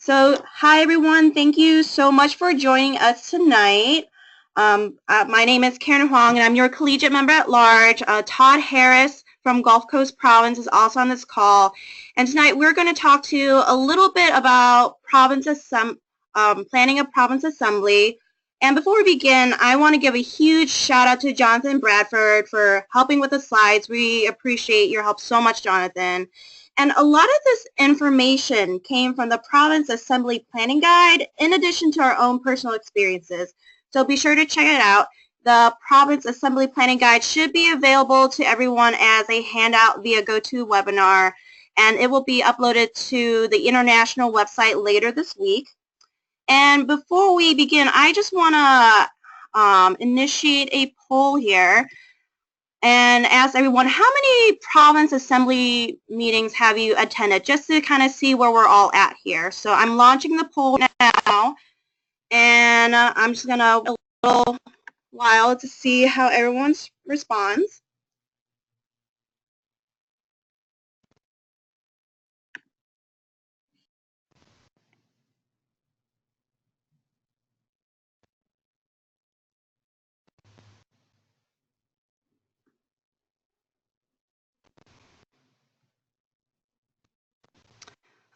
So, hi everyone. Thank you so much for joining us tonight. My name is Karen Huang, and I'm your collegiate member at large. Todd Harris from Gulf Coast Province is also on this call. And tonight we're going to talk to you a little bit about planning a province assembly. And before we begin, I want to give a huge shout out to Jonathan Bradford for helping with the slides. We appreciate your help so much, Jonathan. And a lot of this information came from the Province Assembly Planning Guide in addition to our own personal experiences. So be sure to check it out. The Province Assembly Planning Guide should be available to everyone as a handout via GoToWebinar, and it will be uploaded to the international website later this week. And before we begin, I just want to initiate a poll here and ask everyone, how many province assembly meetings have you attended, just to kind of see where we're all at here. So I'm launching the poll now, and I'm just going to wait a little while to see how everyone responds.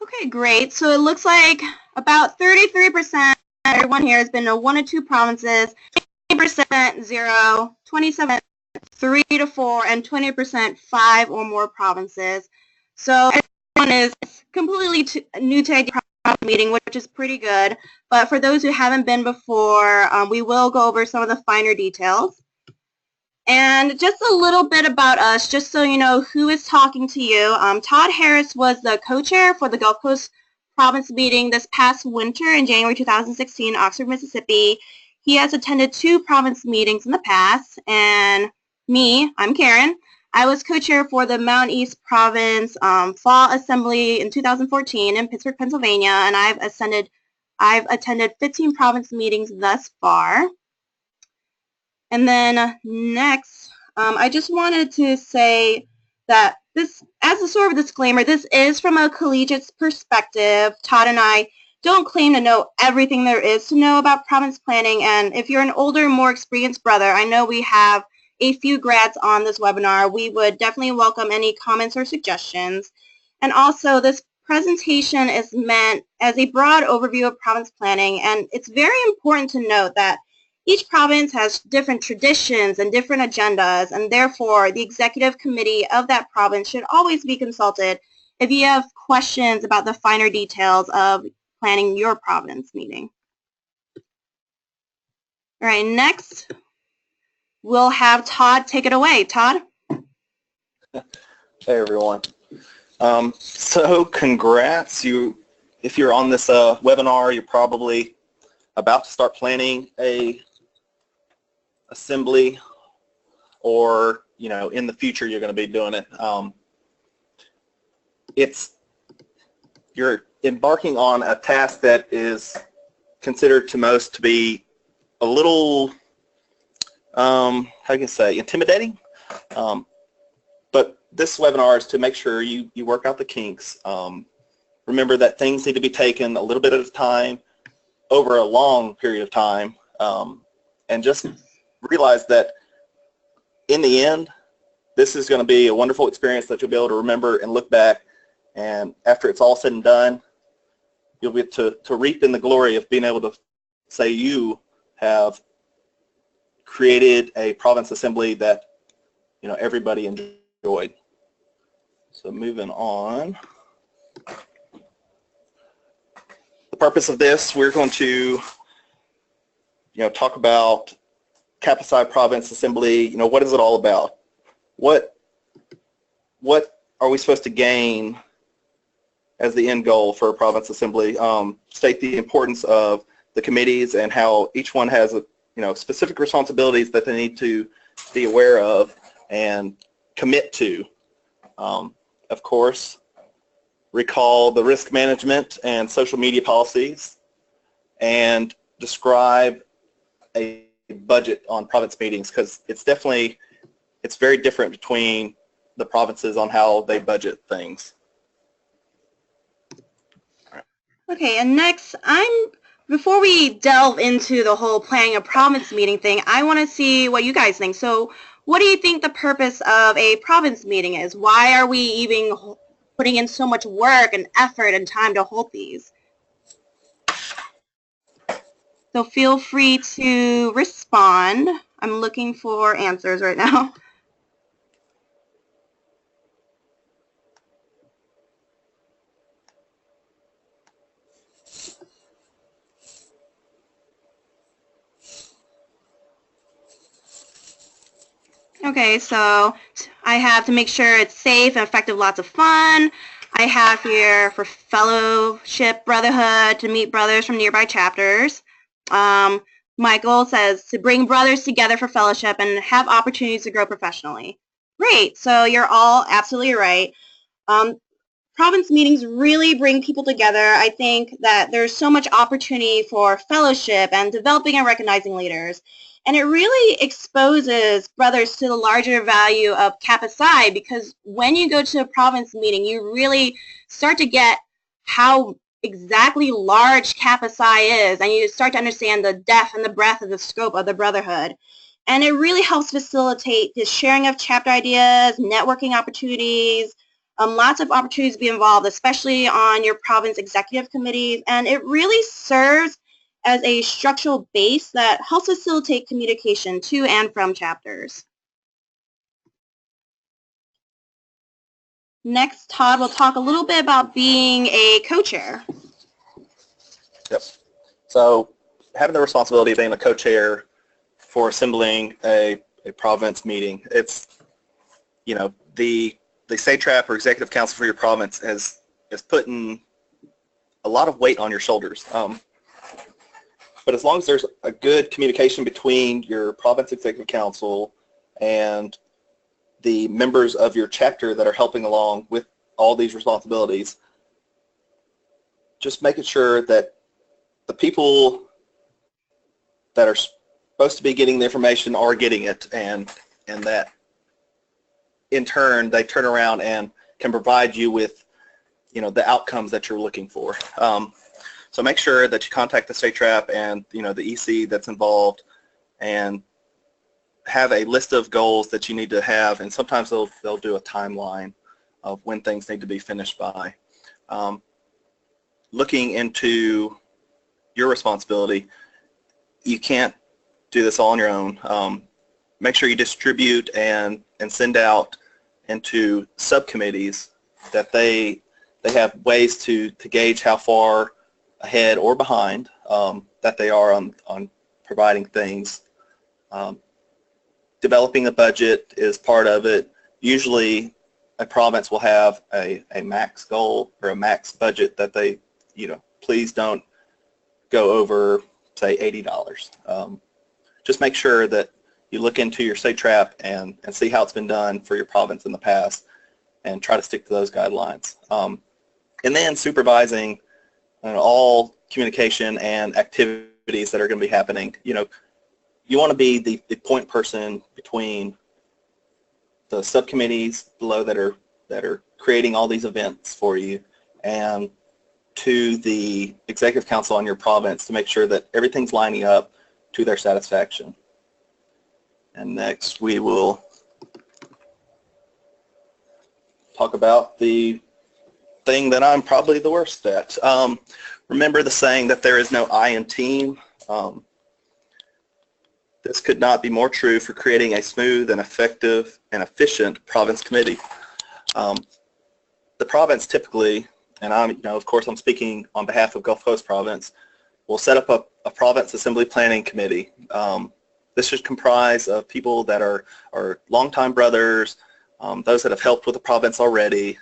Okay, great. So it looks like about 33% everyone here has been to 1 to 2 provinces, 80% 0, 27% 3 to 4, and 20% 5 or more provinces. So everyone is completely new to idea meeting, which is pretty good. But for those who haven't been before, we will go over some of the finer details. And just a little bit about us, just so you know who is talking to you. Todd Harris was the co-chair for the Gulf Coast Province meeting this past winter in January 2016 in Oxford, Mississippi. He has attended 2 province meetings in the past. And me, I'm Karen. I was co-chair for the Mountain East Province Fall Assembly in 2014 in Pittsburgh, Pennsylvania, and I've attended 15 province meetings thus far. And then next, I just wanted to say that this, as a sort of disclaimer, this is from a collegiate perspective. Todd and I don't claim to know everything there is to know about province planning, and if you're an older, more experienced brother, I know we have a few grads on this webinar. We would definitely welcome any comments or suggestions. And also, this presentation is meant as a broad overview of province planning, and it's very important to note that each province has different traditions and different agendas, and therefore the executive committee of that province should always be consulted if you have questions about the finer details of planning your province meeting. All right, next we'll have Todd take it away. Todd? Hey everyone. So congrats. If you're on this webinar, you're probably about to start planning a assembly, or in the future you're going to be doing it. You're embarking on a task that is considered to most to be a little how can I say, intimidating, but this webinar is to make sure you work out the kinks. Remember that things need to be taken a little bit at a time over a long period of time, and just realize that in the end this is going to be a wonderful experience that you'll be able to remember and look back, and after it's all said and done, you'll get to reap in the glory of being able to say you have created a province assembly that everybody enjoyed. So moving on, the purpose of this, we're going to talk about Kapuasai Province Assembly. What is it all about? What are we supposed to gain as the end goal for a province assembly? State the importance of the committees and how each one has specific responsibilities that they need to be aware of and commit to. Of course, recall the risk management and social media policies, and describe a budget on province meetings, because it's very different between the provinces on how they budget things. Okay, and next, before we delve into the whole planning a province meeting thing, I want to see what you guys think. So what do you think the purpose of a province meeting is? Why are we even putting in so much work and effort and time to hold these? So feel free to respond. I'm looking for answers right now. Okay, so I have to make sure it's safe and effective, lots of fun. I have here for fellowship, brotherhood, to meet brothers from nearby chapters. Michael says to bring brothers together for fellowship and have opportunities to grow professionally. Great, so you're all absolutely right. Province meetings really bring people together. I think that there's so much opportunity for fellowship and developing and recognizing leaders. And it really exposes brothers to the larger value of Kappa Psi, because when you go to a province meeting, you really start to get how exactly large Kappa Psi is, and you start to understand the depth and the breadth of the scope of the brotherhood. And it really helps facilitate the sharing of chapter ideas, networking opportunities, lots of opportunities to be involved, especially on your province executive committees, and it really serves as a structural base that helps facilitate communication to and from chapters. Next, Todd will talk a little bit about being a co-chair. Yep. So having the responsibility of being the co-chair for assembling a province meeting, it's, you know, the SATRAP or Executive Council for your province is putting a lot of weight on your shoulders. But as long as there's a good communication between your province Executive Council and the members of your chapter that are helping along with all these responsibilities, just making sure that the people that are supposed to be getting the information are getting it, and that in turn they turn around and can provide you with, you know, the outcomes that you're looking for. So make sure that you contact the SATRAP and, you know, the EC that's involved, and have a list of goals that you need to have, and sometimes they'll do a timeline of when things need to be finished by. Looking into your responsibility, you can't do this all on your own. Make sure you distribute and send out into subcommittees that they have ways to gauge how far ahead or behind that they are on providing things. Developing a budget is part of it. Usually a province will have a max goal or a max budget that they, you know, please don't go over, say, $80. Just make sure that you look into your SATRAP and see how it's been done for your province in the past, and try to stick to those guidelines. And then supervising all communication and activities that are going to be happening. You know, you want to be the point person between the subcommittees below that are creating all these events for you, and to the executive council on your province, to make sure that everything's lining up to their satisfaction. And next we will talk about the thing that I'm probably the worst at. Remember the saying that there is no I in team. This could not be more true for creating a smooth and effective and efficient province committee. The province typically, and of course I'm speaking on behalf of Gulf Coast Province, will set up a province assembly planning committee. This should comprise of people that are longtime brothers, those that have helped with the province already,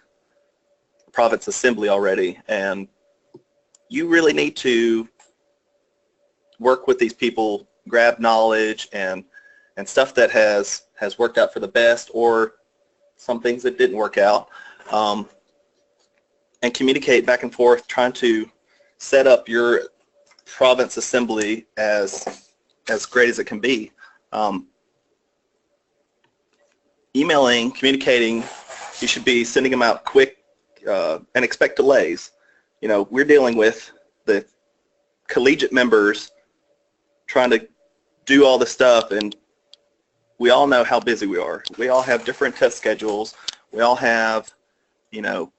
province assembly already, and you really need to work with these people, grab knowledge and stuff that has worked out for the best, or some things that didn't work out, and communicate back and forth, trying to set up your province assembly as great as it can be. Emailing, communicating, you should be sending them out quick, and expect delays. You know, we're dealing with the collegiate members trying to do all this stuff, and we all know how busy we are. We all have different test schedules. We all have, you know,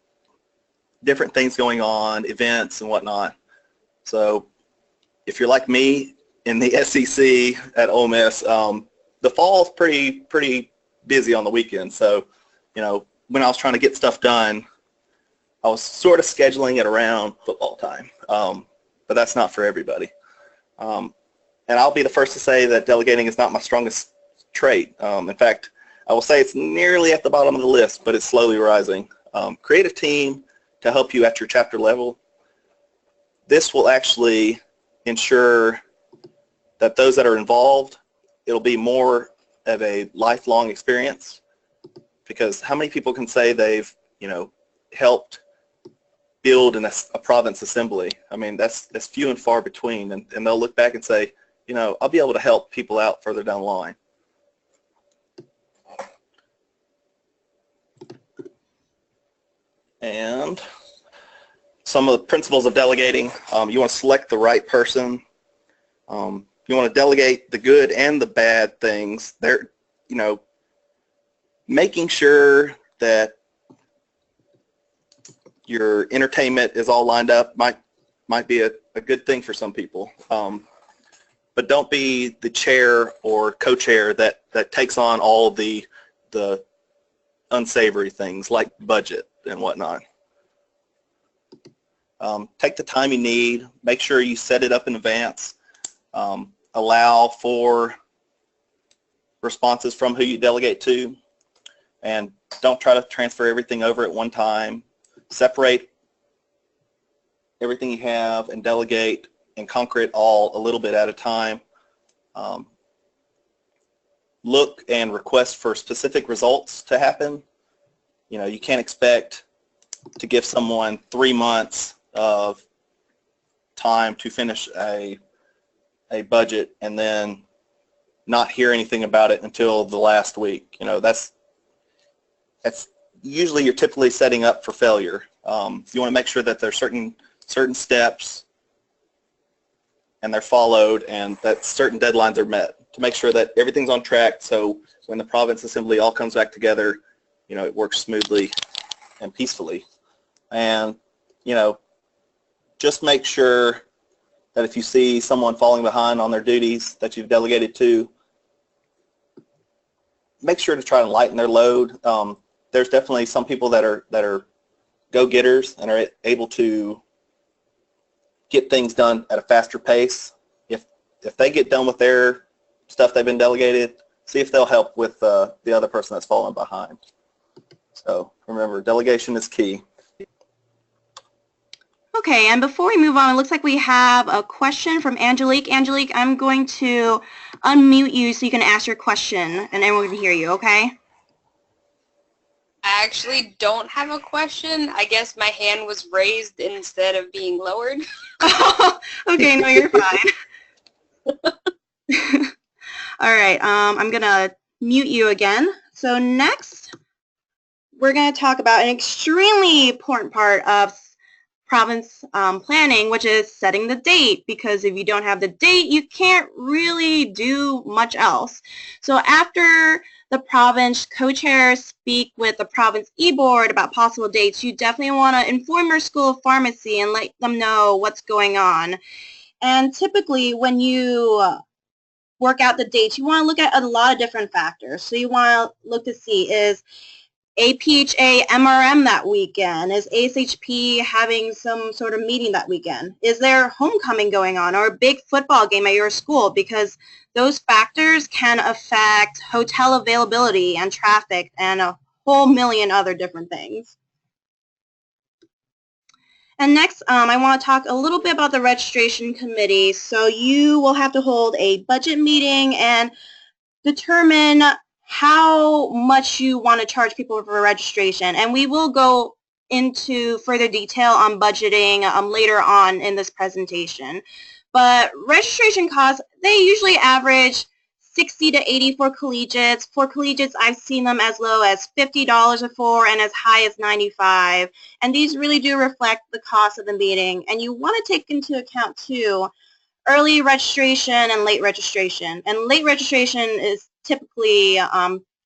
different things going on, events and whatnot. So if you're like me in the SEC at Ole Miss, the fall's pretty busy on the weekend. So, you know, when I was trying to get stuff done, I was sort of scheduling it around football time, but that's not for everybody. And I'll be the first to say that delegating is not my strongest trait. In fact, I will say it's nearly at the bottom of the list, but it's slowly rising. Create a team to help you at your chapter level. This will actually ensure that those that are involved, it'll be more of a lifelong experience, because how many people can say they've, you know, helped build a province assembly? I mean, that's few and far between, and they'll look back and say, you know, I'll be able to help people out further down the line. And some of the principles of delegating, you want to select the right person. You want to delegate the good and the bad things. They're, you know, making sure that your entertainment is all lined up might be a good thing for some people. But don't be the chair or co-chair that takes on all the unsavory things like budget and whatnot. Take the time you need. Make sure you set it up in advance. Allow for responses from who you delegate to, and don't try to transfer everything over at one time. Separate everything you have and delegate and conquer it all a little bit at a time. Look and request for specific results to happen. You know, you can't expect to give someone 3 months of time to finish a budget and then not hear anything about it until the last week. You know, that's usually you're typically setting up for failure. You want to make sure that there's certain steps and they're followed, and that certain deadlines are met to make sure that everything's on track. So when the province assembly all comes back together, you know, it works smoothly and peacefully. And, you know, just make sure that if you see someone falling behind on their duties that you've delegated to, make sure to try and lighten their load. There's definitely some people that are go-getters and are able to get things done at a faster pace. If they get done with their stuff they've been delegated, see if they'll help with the other person that's fallen behind. So remember, delegation is key. Okay, and before we move on, it looks like we have a question from Angelique. Angelique, I'm going to unmute you so you can ask your question and everyone can hear you, okay? I actually don't have a question. I guess my hand was raised instead of being lowered. Okay, no, you're fine. All right, I'm going to mute you again. So next, we're going to talk about an extremely important part of province planning, which is setting the date, because if you don't have the date, you can't really do much else. So after the province co-chairs speak with the province e-board about possible dates, you definitely want to inform your school of pharmacy and let them know what's going on. And typically when you work out the dates, you want to look at a lot of different factors. So you want to look to see, is APHA MRM that weekend? Is ASHP having some sort of meeting that weekend? Is there homecoming going on or a big football game at your school? Because those factors can affect hotel availability and traffic and a whole million other different things. And next, I want to talk a little bit about the registration committee. So you will have to hold a budget meeting and determine how much you want to charge people for registration. And we will go into further detail on budgeting later on in this presentation. But registration costs, they usually average 60 to 80 for collegiates. For collegiates, I've seen them as low as $50 for and as high as $95. And these really do reflect the cost of the meeting. And you want to take into account, too, early registration and late registration. And late registration is typically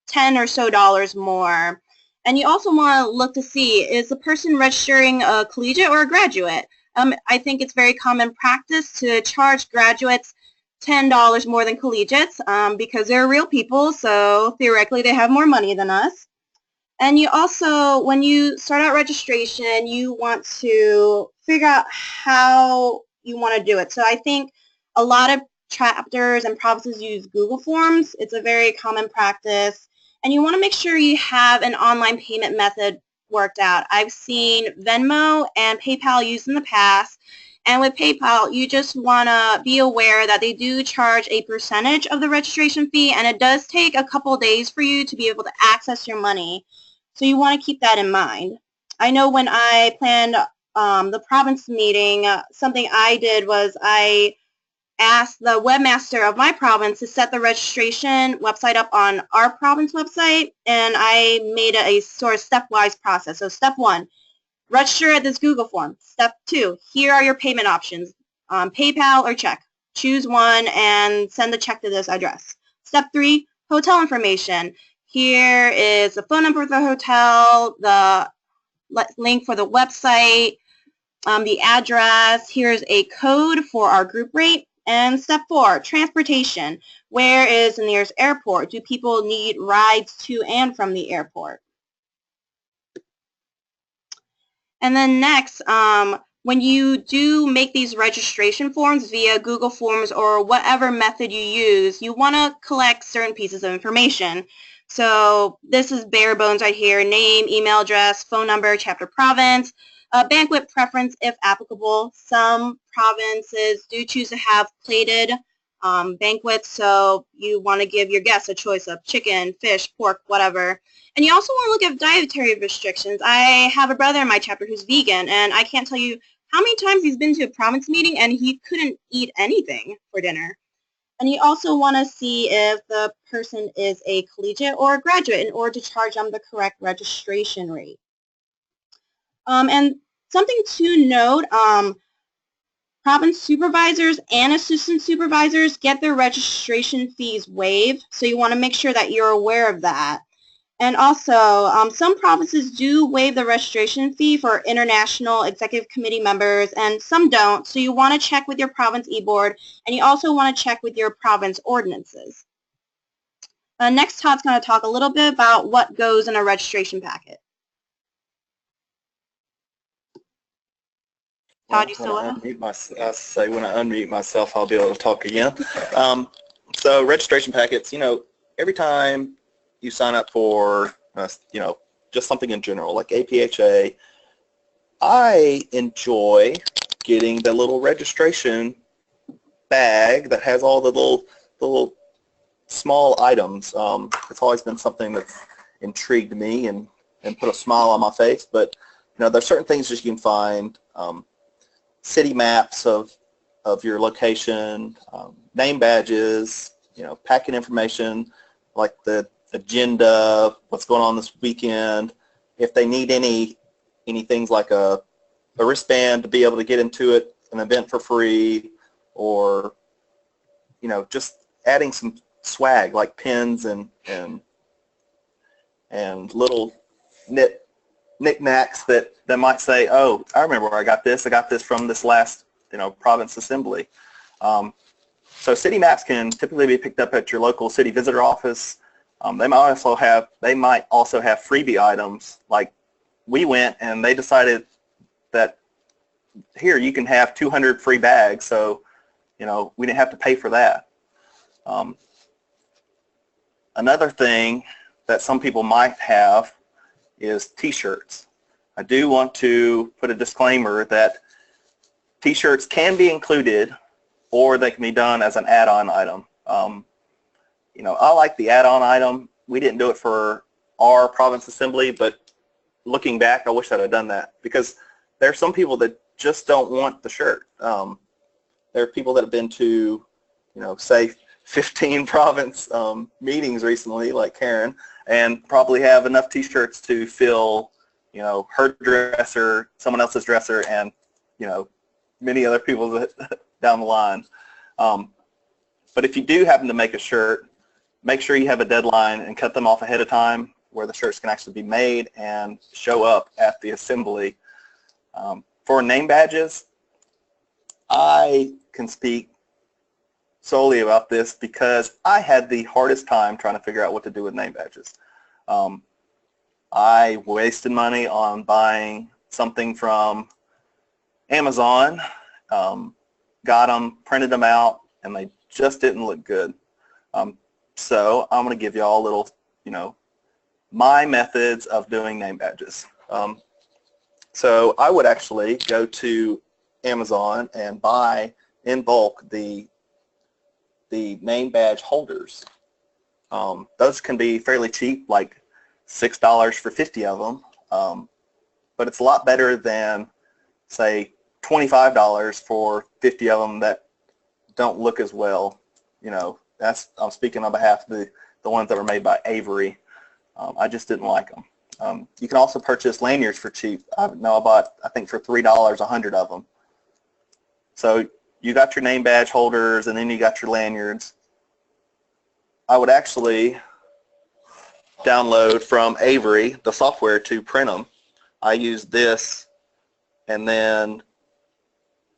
10 or so dollars more. And you also want to look to see, is the person registering a collegiate or a graduate? I think it's very common practice to charge graduates $10 more than collegiates because they're real people, so theoretically they have more money than us. And you also, when you start out registration, you want to figure out how you want to do it. So I think a lot of chapters and provinces use Google Forms. It's a very common practice. And you want to make sure you have an online payment method worked out. I've seen Venmo and PayPal used in the past. And with PayPal, you just want to be aware that they do charge a percentage of the registration fee, and it does take a couple days for you to be able to access your money. So you want to keep that in mind. I know when I planned the province meeting, something I did was I asked the webmaster of my province to set the registration website up on our province website, and I made a sort of stepwise process. So step 1, register at this Google form. Step 2, here are your payment options, PayPal or check. Choose one and send the check to this address. Step 3, hotel information. Here is the phone number of the hotel, the link for the website, the address. Here's a code for our group rate. And step 4, transportation. Where is the nearest airport? Do people need rides to and from the airport? And then next, when you do make these registration forms via Google Forms or whatever method you use, you want to collect certain pieces of information. So this is bare bones right here: name, email address, phone number, chapter province, banquet preference if applicable. Some provinces do choose to have plated banquets, so you want to give your guests a choice of chicken, fish, pork, whatever. And you also want to look at dietary restrictions. I have a brother in my chapter who's vegan, and I can't tell you how many times he's been to a province meeting and he couldn't eat anything for dinner. And you also want to see if the person is a collegiate or a graduate in order to charge them the correct registration rate. And something to note, province supervisors and assistant supervisors get their registration fees waived, so you want to make sure that you're aware of that. And also, some provinces do waive the registration fee for international executive committee members, and some don't, so you want to check with your province e-board, and you also want to check with your province ordinances. Next, Todd's going to talk a little bit about what goes in a registration packet. Todd, you still with us? I say when I unmute myself, I'll be able to talk again. So registration packets, every time you sign up for, just something in general, like APHA, I enjoy getting the little registration bag that has all the little small items. It's always been something that's intrigued me and put a smile on my face. But there's certain things that you can find. City maps of your location, name badges, packet information like the agenda, what's going on this weekend. If they need any things like a wristband to be able to get into an event for free, or just adding some swag like pins and little knickknacks that might say, oh, I remember where I got this. I got this from this last province assembly. So city maps can typically be picked up at your local city visitor office. They might also have freebie items. Like we went and they decided that here you can have 200 free bags, so we didn't have to pay for that. Another thing that some people might have is t-shirts. I do want to put a disclaimer that t-shirts can be included or they can be done as an add-on item. I like the add-on item. We didn't do it for our province assembly, but looking back, I wish I'd have done that, because there are some people that just don't want the shirt. There are people that have been to, say 15 province meetings recently, like Karen, and probably have enough T-shirts to fill, her dresser, someone else's dresser, and, many other people down the line. But if you do happen to make a shirt, make sure you have a deadline and cut them off ahead of time where the shirts can actually be made and show up at the assembly. For name badges, I can speak solely about this because I had the hardest time trying to figure out what to do with name badges. I wasted money on buying something from Amazon, got them, printed them out, and they just didn't look good. So I'm going to give you all a little, my methods of doing name badges. So I would actually go to Amazon and buy in bulk the name badge holders. Those can be fairly cheap, like $6 for 50 of them, but it's a lot better than, say, $25 for 50 of them that don't look as well. I'm speaking on behalf of the ones that were made by Avery. I just didn't like them. You can also purchase lanyards for cheap. I bought, I think, for $3 100 of them. So you got your name badge holders, and then you got your lanyards. I would actually download from Avery the software to print them. I used this and then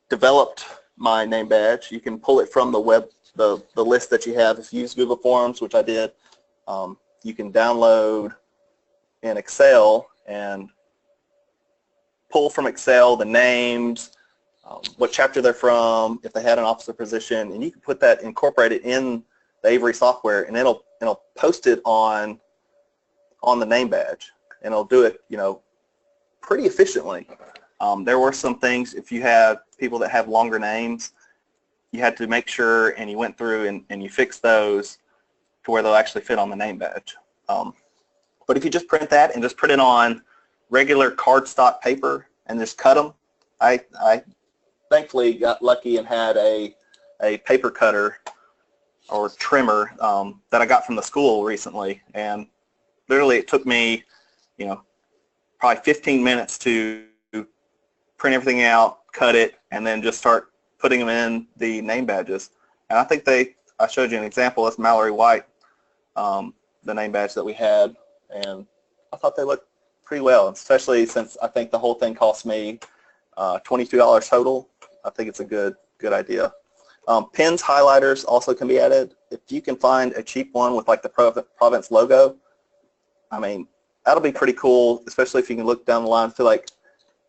developed my name badge. You can pull it from the web, the list that you have. If you use Google Forms, which I did, you can download in Excel and pull from Excel the names, what chapter they're from, if they had an officer position, and you can put that, incorporate it in the Avery software, and it'll post it on the name badge, and it'll do it, pretty efficiently. There were some things, if you have people that have longer names, you had to make sure, and you went through and you fixed those to where they'll actually fit on the name badge. But if you just print that and just put it on regular cardstock paper and just cut them, I thankfully got lucky and had a paper cutter or trimmer that I got from the school recently, and literally it took me, probably 15 minutes to print everything out, cut it, and then just start putting them in the name badges. And I think I showed you an example. That's Mallory White, the name badge that we had, and I thought they looked pretty well, especially since I think the whole thing cost me $22 total. I think it's a good idea. Pins, highlighters also can be added. If you can find a cheap one with like the province logo, I mean, that'll be pretty cool, especially if you can look down the line and feel like,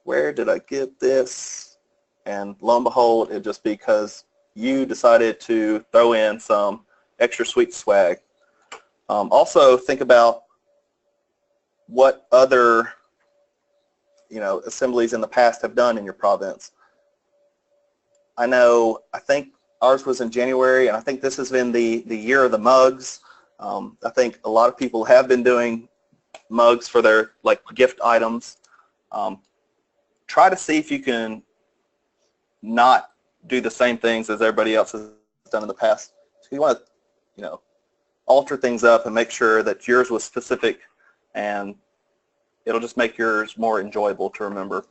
where did I get this? And lo and behold, it just because you decided to throw in some extra sweet swag. Also think about what other assemblies in the past have done in your province. I think ours was in January, and I think this has been the year of the mugs. I think a lot of people have been doing mugs for their gift items. Try to see if you can not do the same things as everybody else has done in the past. So you want to, alter things up and make sure that yours was specific, and it'll just make yours more enjoyable to remember.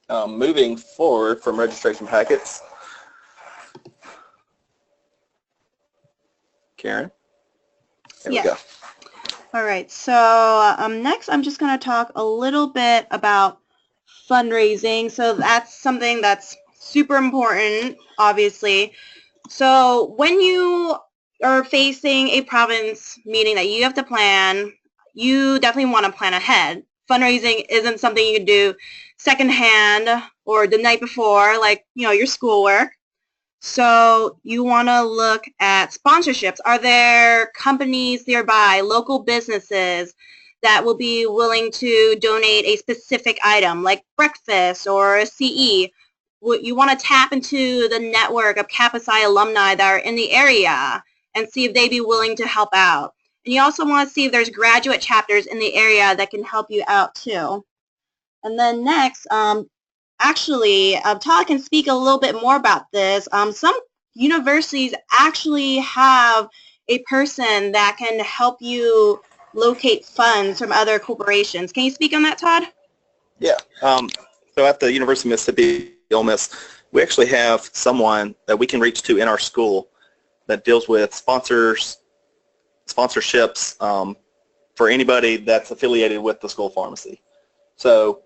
Moving forward from registration packets, Karen? There we go. All right, so next I'm just going to talk a little bit about fundraising. So that's something that's super important, obviously. So when you are facing a province meeting that you have to plan, you definitely want to plan ahead. Fundraising isn't something you can do secondhand or the night before, like, your schoolwork. So you want to look at sponsorships. Are there companies nearby, local businesses that will be willing to donate a specific item like breakfast or a CE? You want to tap into the network of Kappa Psi alumni that are in the area and see if they'd be willing to help out. And you also want to see if there's graduate chapters in the area that can help you out too. And then next, actually, Todd can speak a little bit more about this. Some universities actually have a person that can help you locate funds from other corporations. Can you speak on that, Todd? Yeah. So at the University of Mississippi, Ole Miss, we actually have someone that we can reach to in our school that deals with sponsorships for anybody that's affiliated with the school pharmacy. So,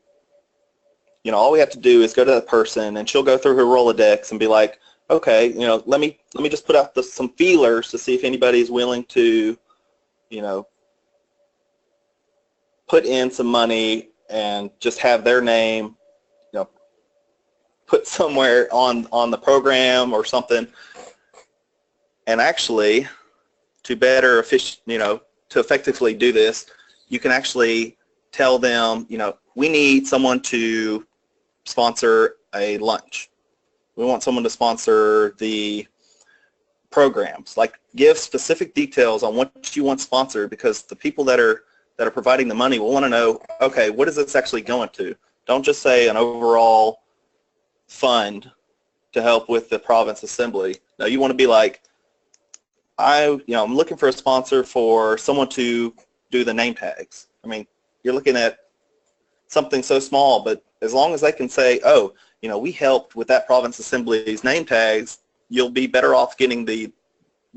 all we have to do is go to that person, and she'll go through her Rolodex and be like, okay, let me just put out some feelers to see if anybody's willing to, put in some money and just have their name, put somewhere on the program or something. And actually, to better to effectively do this, you can actually tell them, we need someone to sponsor a lunch. We want someone to sponsor the programs. Like, give specific details on what you want sponsored, because the people that are providing the money will want to know, okay, what is this actually going to? Don't just say an overall fund to help with the province assembly. No, you want to be like, I'm looking for a sponsor for someone to do the name tags. I mean, you're looking at something so small, but as long as they can say, oh, we helped with that province assembly's name tags, you'll be better off getting the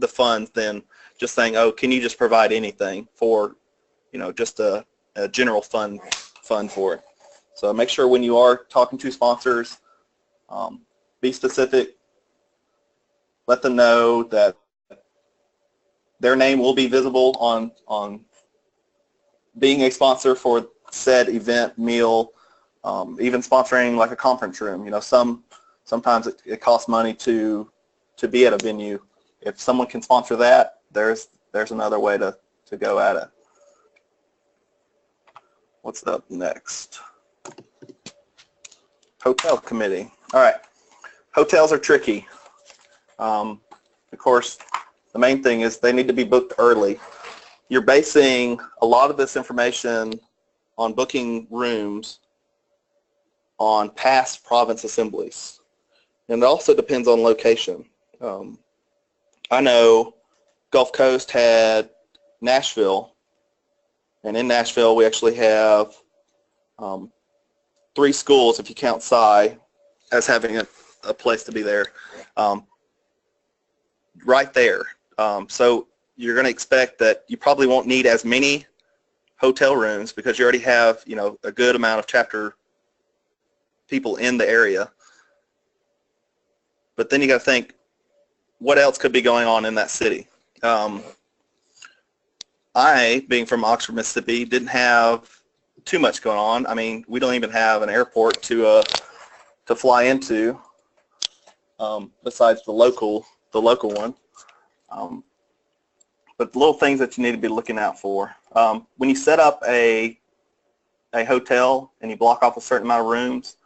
funds than just saying, oh, can you just provide anything for, just a general fund for it. So make sure when you are talking to sponsors, be specific. Let them know that their name will be visible on being a sponsor for said event, meal, even sponsoring like a conference room. Sometimes it costs money to be at a venue. If someone can sponsor that, there's another way to go at it. What's up next? Hotel committee. All right. Hotels are tricky. Of course, the main thing is they need to be booked early. You're basing a lot of this information on booking rooms on past province assemblies. And it also depends on location. I know Gulf Coast had Nashville, and in Nashville we actually have 3 schools, if you count Psi as having a place to be there, right there. So you're going to expect that you probably won't need as many hotel rooms because you already have, a good amount of chapter people in the area. But then you got to think, what else could be going on in that city? I, being from Oxford, Mississippi, didn't have too much going on. I mean, we don't even have an airport to fly into, besides the local one. But the little things that you need to be looking out for. When you set up a hotel and you block off a certain amount of rooms,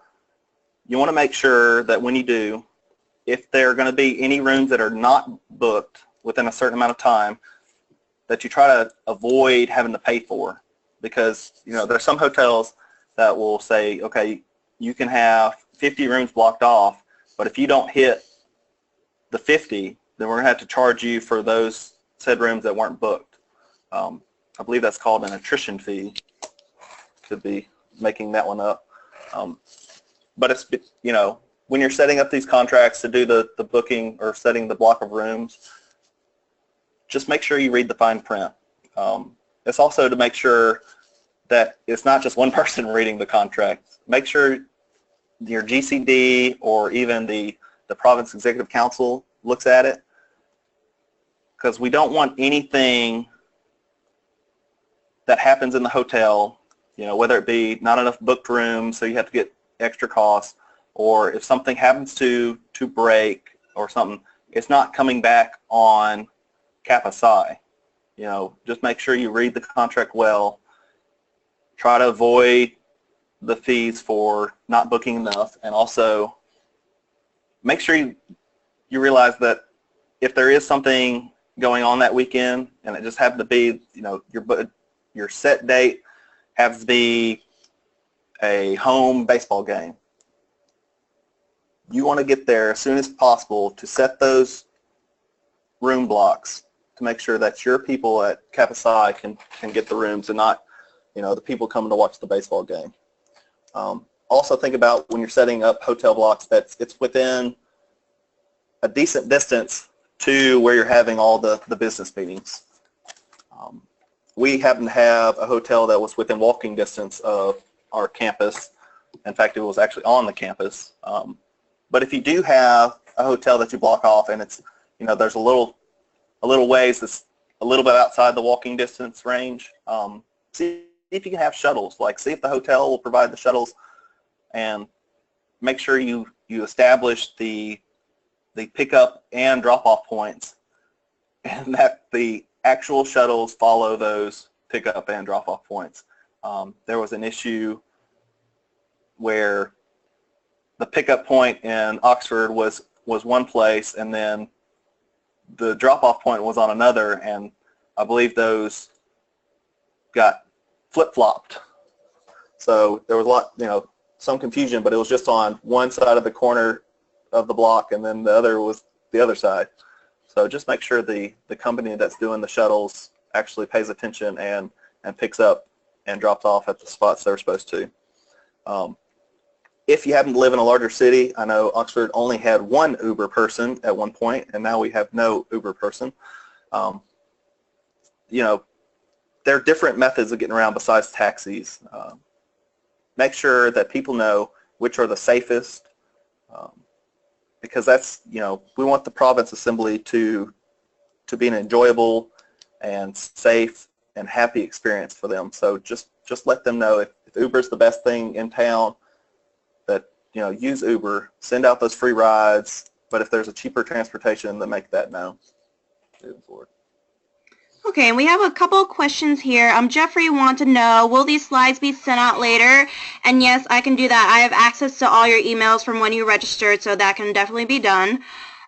you want to make sure that when you do, if there are going to be any rooms that are not booked within a certain amount of time, that you try to avoid having to pay for. Because, there's some hotels that will say, okay, you can have 50 rooms blocked off, but if you don't hit the 50, then we're going to have to charge you for those said rooms that weren't booked. I believe that's called an attrition fee. Could be making that one up. But it's, when you're setting up these contracts to do the booking or setting the block of rooms, just make sure you read the fine print. It's also to make sure that it's not just one person reading the contract. Make sure your GCD or even the Province Executive Council looks at it, because we don't want anything that happens in the hotel, whether it be not enough booked rooms so you have to get extra costs, or if something happens to break or something, it's not coming back on Kappa Psi. Just make sure you read the contract well. Try to avoid the fees for not booking enough, and also make sure you realize that if there is something going on that weekend and it just happened to be, your set date happens to be a home baseball game, you want to get there as soon as possible to set those room blocks to make sure that your people at Kappa Psi can get the rooms and not, the people coming to watch the baseball game. Also think about when you're setting up hotel blocks that it's within a decent distance to where you're having all the business meetings. We happen to have a hotel that was within walking distance of our campus. In fact, it was actually on the campus. But if you do have a hotel that you block off and it's, there's a little ways that's a little bit outside the walking distance range, see if you can have shuttles. Like, see if the hotel will provide the shuttles, and make sure you establish the pickup and drop-off points, and that the actual shuttles follow those pickup and drop-off points. There was an issue where the pickup point in Oxford was one place, and then the drop-off point was on another, and I believe those got flip-flopped. So there was a lot, some confusion, but it was just on one side of the corner of the block, and then the other was the other side. So just make sure the company that's doing the shuttles actually pays attention and picks up and drops off at the spots they're supposed to. If you happen to live in a larger city, I know Oxford only had one Uber person at one point, and now we have no Uber person. There are different methods of getting around besides taxis. Make sure that people know which are the safest, because that's, we want the Province Assembly to be an enjoyable and safe and happy experience for them. So just let them know if Uber's the best thing in town, that, use Uber, send out those free rides, but if there's a cheaper transportation, then make that known moving forward. Okay, and we have a couple of questions here. Jeffrey wants to know, will these slides be sent out later? And yes, I can do that. I have access to all your emails from when you registered, so that can definitely be done.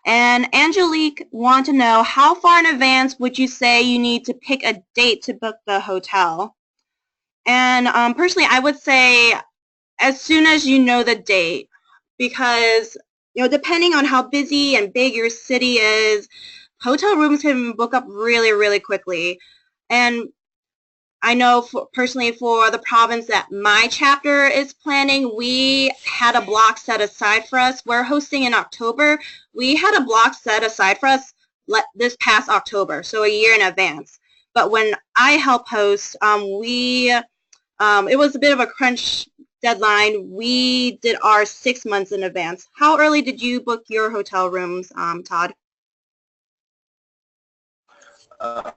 And Angelique wants to know, how far in advance would you say you need to pick a date to book the hotel? And personally, I would say as soon as you know the date, because depending on how busy and big your city is, hotel rooms can book up really, really quickly. And I know personally for the province that my chapter is planning, we had a block set aside for us. We're hosting in October. We had a block set aside for us this past October, so a year in advance. But when I helped host, it was a bit of a crunch deadline. We did ours 6 months in advance. How early did you book your hotel rooms, Todd? That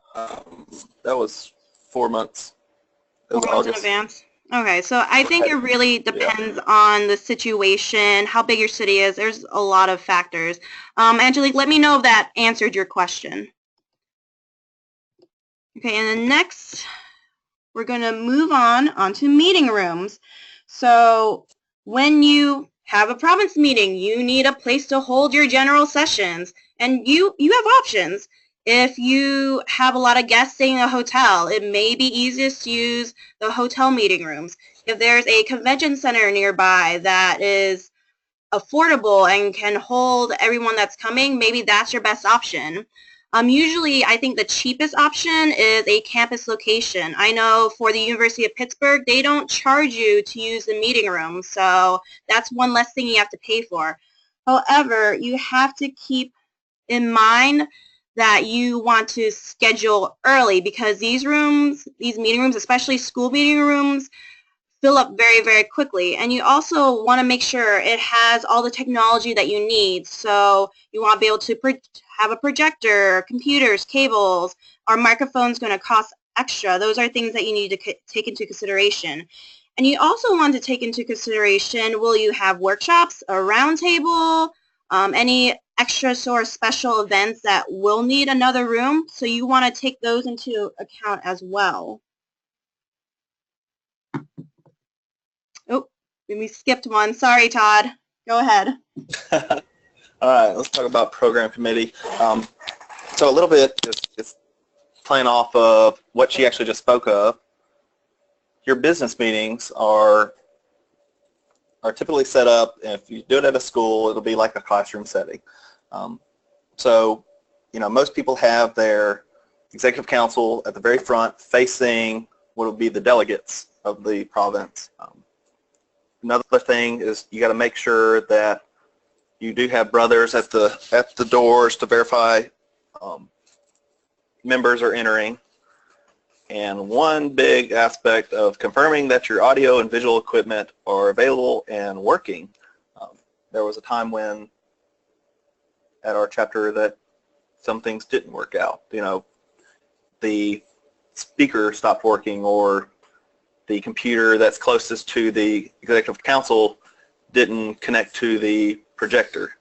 was 4 months. It was 4 months in August. advance? Okay, so I think it really depends on the situation, how big your city is. There's a lot of factors. Angelique, let me know if that answered your question. Okay, and then next, we're going to move onto meeting rooms. So when you have a province meeting, you need a place to hold your general sessions, and you have options. If you have a lot of guests staying in a hotel, it may be easiest to use the hotel meeting rooms. If there's a convention center nearby that is affordable and can hold everyone that's coming, maybe that's your best option. Usually, I think the cheapest option is a campus location. I know for the University of Pittsburgh, they don't charge you to use the meeting room, so that's one less thing you have to pay for. However, you have to keep in mind that you want to schedule early, because these meeting rooms, especially school meeting rooms, fill up very, very quickly. And you also want to make sure it has all the technology that you need. So you want to be able to have a projector, computers, cables. Our microphone's going to cost extra. Those are things that you need to take into consideration. And you also want to take into consideration, will you have workshops, a round table, any extra or special events that will need another room? So you want to take those into account as well. Oh, we skipped one. Sorry, Todd. Go ahead. All right, let's talk about program committee. So a little bit, it's playing off of what she actually just spoke of. Your business meetings are are typically set up, if you do it at a school, it'll be like a classroom setting. So, most people have their executive council at the very front facing what will be the delegates of the province. Another thing is you got to make sure that you do have brothers at the doors to verify members are entering. And one big aspect of confirming that your audio and visual equipment are available and working. There was a time when at our chapter that some things didn't work out. The speaker stopped working, or the computer that's closest to the executive council didn't connect to the projector.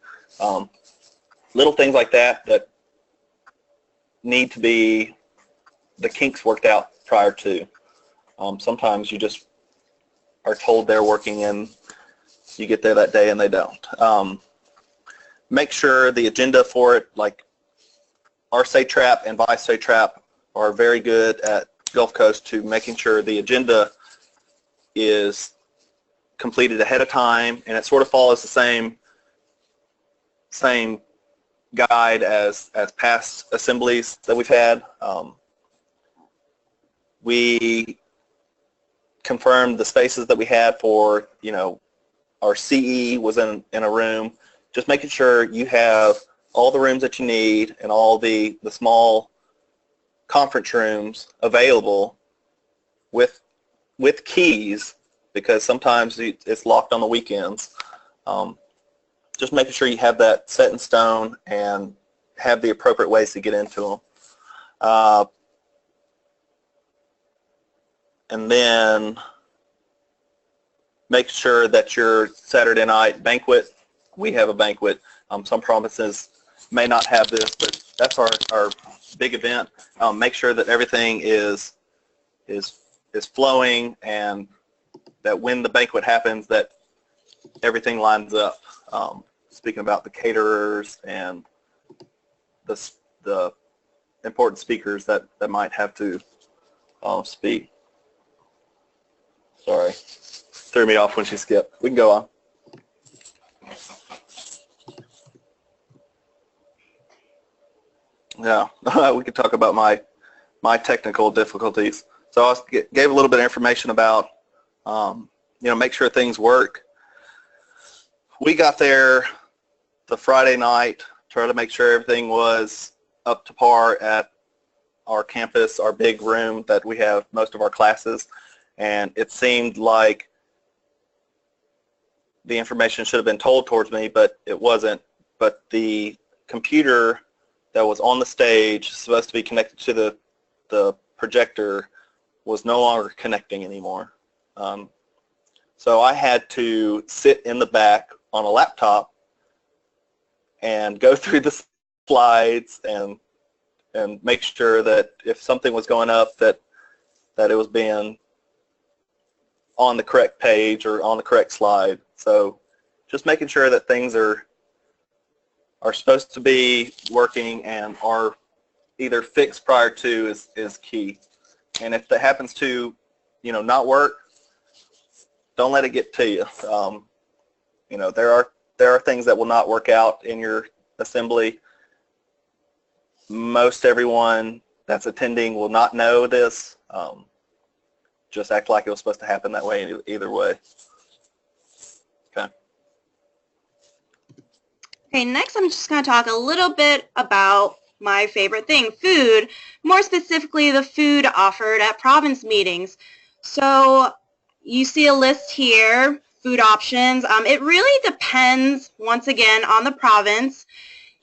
Little things like that need to be the kinks worked out prior to. Sometimes you just are told they're working and you get there that day and they don't. Make sure the agenda for it, like our SATRAP and Vice SATRAP are very good at Gulf Coast to making sure the agenda is completed ahead of time, and it sort of follows the same guide as past assemblies that we've had. We confirmed the spaces that we had for, our CE was in a room, just making sure you have all the rooms that you need and all the small conference rooms available with keys, because sometimes it's locked on the weekends. Just making sure you have that set in stone and have the appropriate ways to get into them. And then make sure that your Saturday night banquet, we have a banquet. Some provinces may not have this, but that's our big event. Make sure that everything is flowing, and that when the banquet happens, that everything lines up. Speaking about the caterers and the important speakers that might have to speak. Sorry, threw me off when she skipped. We can go on. Yeah, we could talk about my technical difficulties. So I gave a little bit of information about, make sure things work. We got there the Friday night, try to make sure everything was up to par at our campus, our big room that we have most of our classes, and it seemed like the information should have been told towards me, but it wasn't. But the computer that was on the stage, supposed to be connected to the projector, was no longer connecting anymore. So I had to sit in the back on a laptop and go through the slides and make sure that if something was going up, that it was being on the correct page or on the correct slide. So just making sure that things are supposed to be working and are either fixed prior to is key. And if that happens to, not work, don't let it get to you. There are things that will not work out in your assembly. Most everyone that's attending will not know this. Just act like it was supposed to happen that way either way. Okay. Okay, next I'm just going to talk a little bit about my favorite thing, food, more specifically the food offered at province meetings. So you see a list here, food options. It really depends, once again, on the province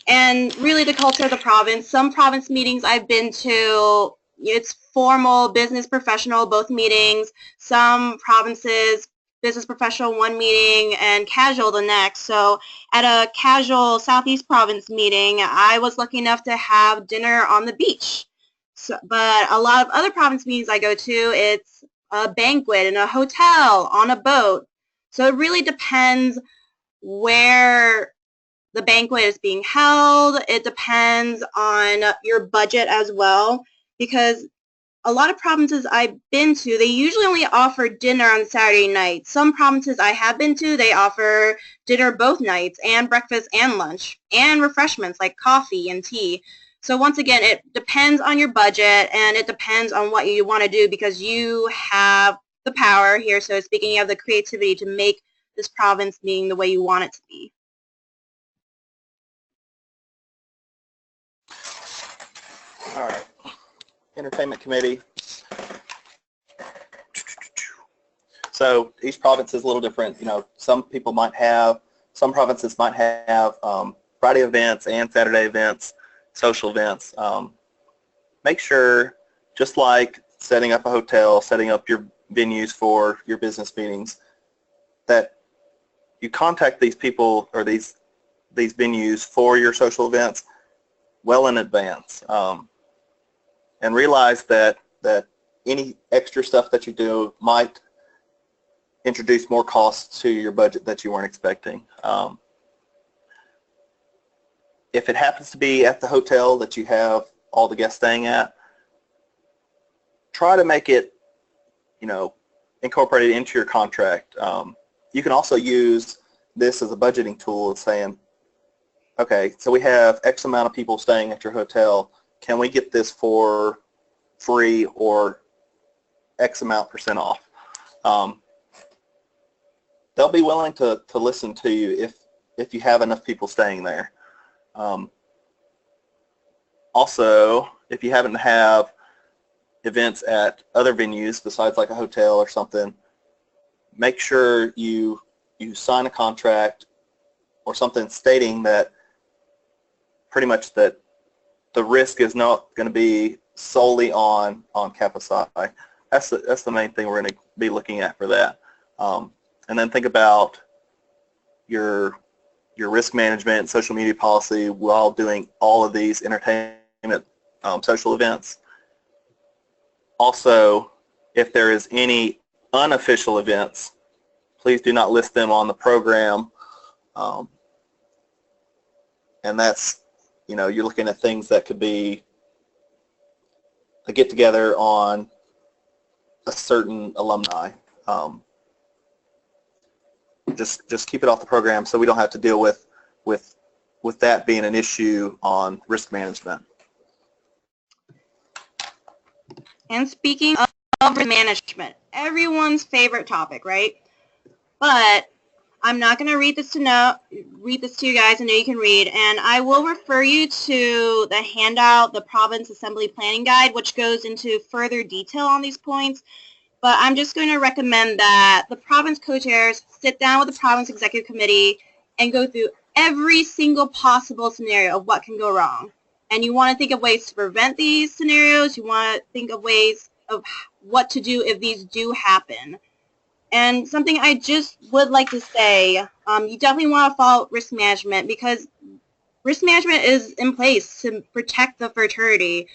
and really the culture of the province. Some province meetings I've been to, it's formal, business, professional, both meetings. Some provinces, business professional one meeting and casual the next. So at a casual Southeast province meeting, I was lucky enough to have dinner on the beach. So, but a lot of other province meetings I go to, it's a banquet in a hotel, on a boat. So it really depends where the banquet is being held. It depends on your budget as well, because a lot of provinces I've been to, they usually only offer dinner on Saturday night. Some provinces I have been to, they offer dinner both nights, and breakfast and lunch, and refreshments like coffee and tea. So once again, it depends on your budget, and it depends on what you want to do, because you have the power here, so speaking, you have the creativity to make this province being the way you want it to be. All right. Entertainment Committee. So each province is a little different. You know, some provinces might have Friday events and Saturday events, social events. Make sure, just like setting up a hotel, setting up your venues for your business meetings, that you contact these people or these venues for your social events well in advance, and realize that any extra stuff that you do might introduce more costs to your budget that you weren't expecting. If it happens to be at the hotel that you have all the guests staying at, try to make it, you know, incorporated into your contract. You can also use this as a budgeting tool of saying, okay, so we have X amount of people staying at your hotel. Can we get this for free or X amount % off? They'll be willing to listen to you if you have enough people staying there. Also, if you happen to have events at other venues besides like a hotel or something, make sure you sign a contract or something stating that pretty much that the risk is not going to be solely on Kappa Psi. That's the main thing we're going to be looking at for that. And then think about your risk management and social media policy while doing all of these entertainment social events. Also, if there is any unofficial events, please do not list them on the program. And that's, you know, you're looking at things that could be a get-together on a certain alumni. Just keep it off the program so we don't have to deal with that being an issue on risk management. And speaking of risk management, everyone's favorite topic, right? But I'm not going to read this to you guys. I know you can read, and I will refer you to the handout, the Province Assembly Planning Guide, which goes into further detail on these points. But I'm just going to recommend that the province co-chairs sit down with the Province Executive Committee and go through every single possible scenario of what can go wrong. And you want to think of ways to prevent these scenarios. You want to think of ways of what to do if these do happen. And something I just would like to say, you definitely want to follow risk management, because risk management is in place to protect the fraternity.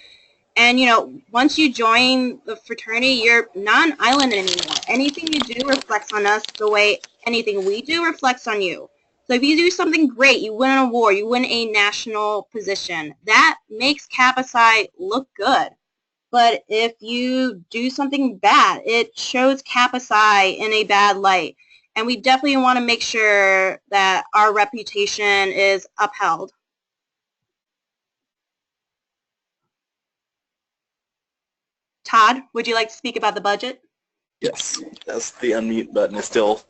And, you know, once you join the fraternity, you're not an island anymore. Anything you do reflects on us the way anything we do reflects on you. So if you do something great, you win an award, you win a national position, that makes Kappa Psi look good. But if you do something bad, it shows Kappa Psi in a bad light. And we definitely want to make sure that our reputation is upheld. Todd, would you like to speak about the budget? Yes, that's the unmute button is still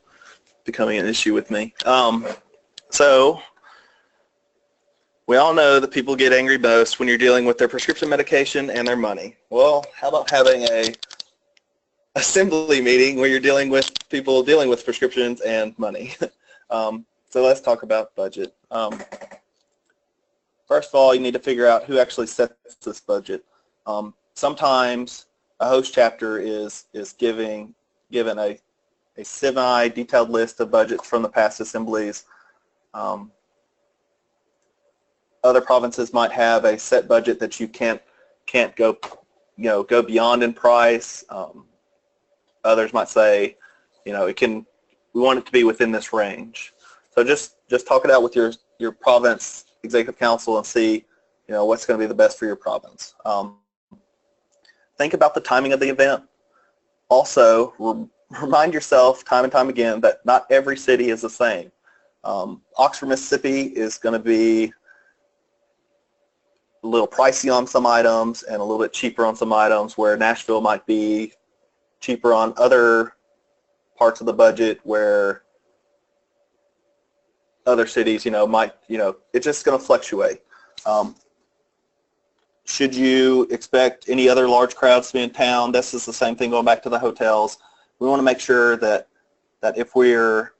becoming an issue with me. So we all know that people get angry most when you're dealing with their prescription medication and their money. Well, how about having a assembly meeting where you're dealing with people dealing with prescriptions and money? So let's talk about budget. First of all, you need to figure out who actually sets this budget. Sometimes a host chapter is given a semi-detailed list of budgets from the past assemblies. Other provinces might have a set budget that you can't go beyond in price. Others might say, we want it to be within this range. So just talk it out with your province executive council and see what's going to be the best for your province. think about the timing of the event. Also, remind yourself time and time again that not every city is the same. Oxford, Mississippi is going to be a little pricey on some items and a little bit cheaper on some items, where Nashville might be cheaper on other parts of the budget, where other cities, might, it's just going to fluctuate. Should you expect any other large crowds to be in town? This is the same thing going back to the hotels. We want to make sure that if we're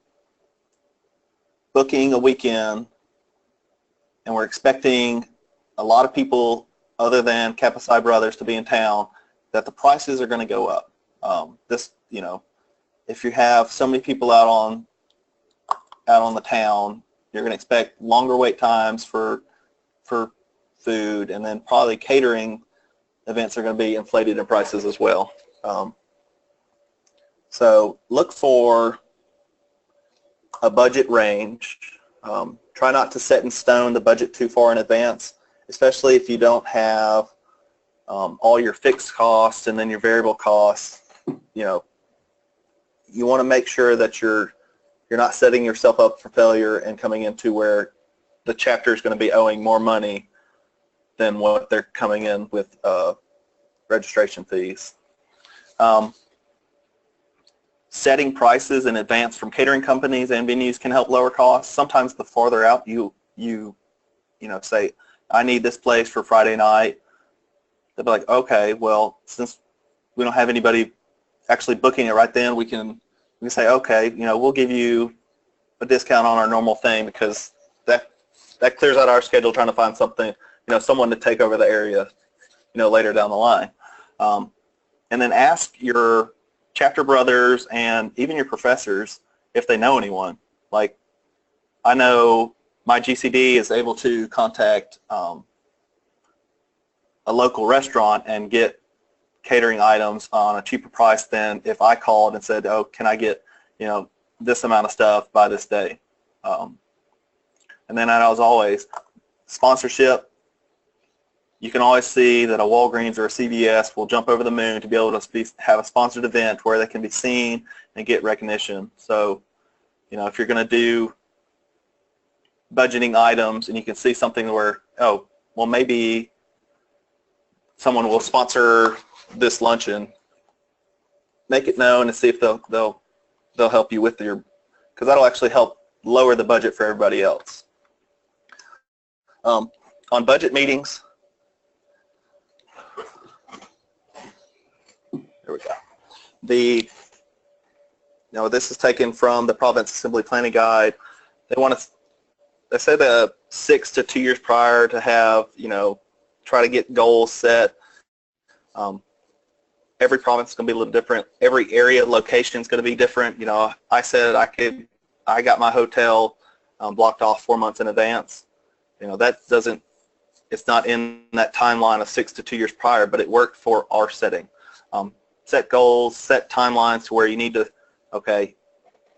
booking a weekend and we're expecting a lot of people other than Kappa Psi Brothers to be in town, that the prices are going to go up. If you have so many people out on the town, you're going to expect longer wait times for food, and then probably catering events are going to be inflated in prices as well. So look for a budget range. Try not to set in stone the budget too far in advance, especially if you don't have all your fixed costs and then your variable costs. You want to make sure that you're not setting yourself up for failure and coming into where the chapter is going to be owing more money than what they're coming in with registration fees. Setting prices in advance from catering companies and venues can help lower costs. Sometimes the farther out you say, I need this place for Friday night, they'll be like, okay, well, since we don't have anybody actually booking it right then, we can say, okay, we'll give you a discount on our normal thing, because that clears out our schedule trying to find something, someone to take over the area, later down the line. And then ask your chapter brothers and even your professors if they know anyone. Like, I know my GCD is able to contact a local restaurant and get catering items on a cheaper price than if I called and said, oh, can I get, this amount of stuff by this day? And then as always, sponsorship. You can always see that a Walgreens or a CVS will jump over the moon to be able to have a sponsored event where they can be seen and get recognition. So, if you're going to do budgeting items and you can see something where, oh, well, maybe someone will sponsor this luncheon, make it known and see if they'll help you with because that'll actually help lower the budget for everybody else. On budget meetings, there we go. This is taken from the Province Assembly Planning Guide. They say the 6 to 2 years prior to have, try to get goals set. Every province is going to be a little different. Every area location is going to be different. I said I got my hotel blocked off 4 months in advance. It's not in that timeline of 6 to 2 years prior, but it worked for our setting. Set goals, set timelines to where you need to,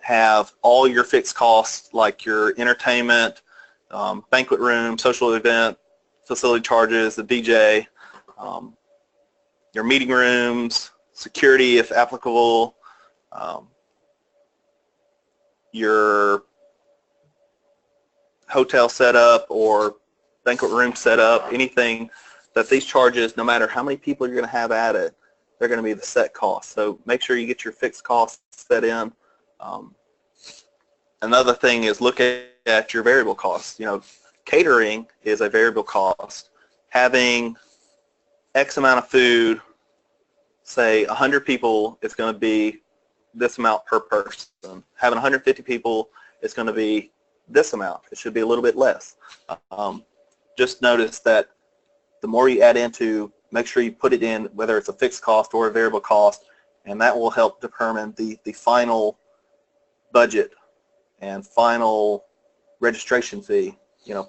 have all your fixed costs, like your entertainment, banquet room, social event, facility charges, the DJ, your meeting rooms, security if applicable, your hotel setup or banquet room setup, anything that these charges, no matter how many people you're going to have at it, they're going to be the set cost. So make sure you get your fixed costs set in. Another thing is look at your variable costs. Catering is a variable cost. Having X amount of food, say 100 people, it's going to be this amount per person. Having 150 people, it's going to be this amount. It should be a little bit less. Just notice that the more you add into, make sure you put it in, whether it's a fixed cost or a variable cost, and that will help determine the final budget and final registration fee,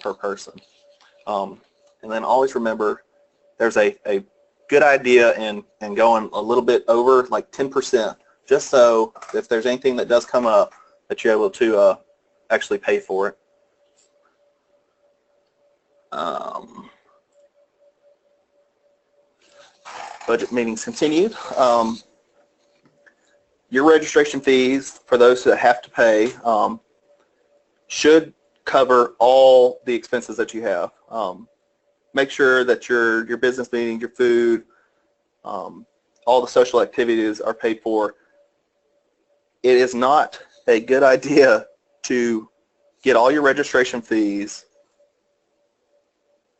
per person. And then always remember, there's a good idea in going a little bit over, like 10%, just so if there's anything that does come up, that you're able to actually pay for it. budget meetings continued. Your registration fees for those that have to pay should cover all the expenses that you have. Make sure that your business meeting, your food, all the social activities are paid for. It is not a good idea to get all your registration fees